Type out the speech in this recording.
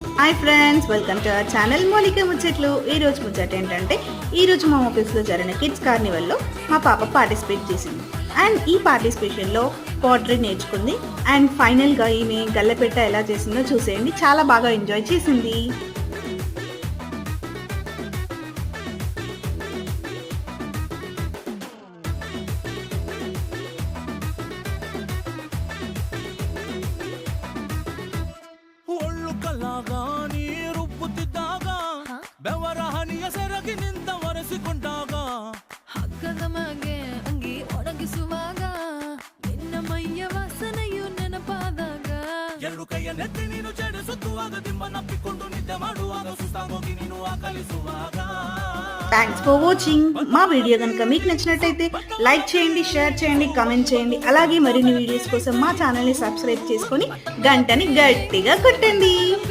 Hi friends, welcome to our channel మౌలిక ముచ్చట్లు. ఈరోజు ముచ్చట ఏంటంటే ఈరోజు మా ఆఫీస్లో జరిగిన కిడ్స్ కార్నివల్లో మా పాప పార్టిసిపేట్ చేసింది. అండ్ ఈ పార్టిసిపేషన్లో పోట్రీ నేర్చుకుంది. అండ్ ఫైనల్గా ఈమె గల్లపెట్ట ఎలా చేసిందో చూసేయండి. చాలా బాగా ఎంజాయ్ చేసింది. ఒళ్ళు కలాగా ನೀರು ಬುತ್ತಿದ್ದಾಗ ಬೆವರ ಹನಿಯ ಸೆರಗಿ ನಿಂತ ಒರೆಸಿಕೊಂಡಾಗ ಹಗ್ಗದ ಮಗೆ ಅಂಗಿ ಒಣಗಿಸುವಾಗ ನಿನ್ನ ಮೈಯ ವಾಸನೆಯು ನೆನಪಾದಾಗ ಎರಡು ಕೈಯ ನೆತ್ತಿ ನೀನು ಜಡಿಸುತ್ತುವಾಗ ದಿಂಬನಪ್ಪಿಕೊಂಡು ನಿದ್ದೆ ಮಾಡುವಾಗ ಸುಸ್ತಾಗೋಗಿ ನೀನು ಆಕಲಿಸುವಾಗ. Thanks for watching. మా వీడియో కనుక మీకు నచ్చినట్టయితే లైక్ చేయండి, షేర్ చేయండి, కామెంట్ చేయండి. అలాగే మరిన్ని వీడియోస్ కోసం మా ఛానల్ని సబ్స్క్రైబ్ చేసుకొని గంటని గట్టిగా కొట్టండి.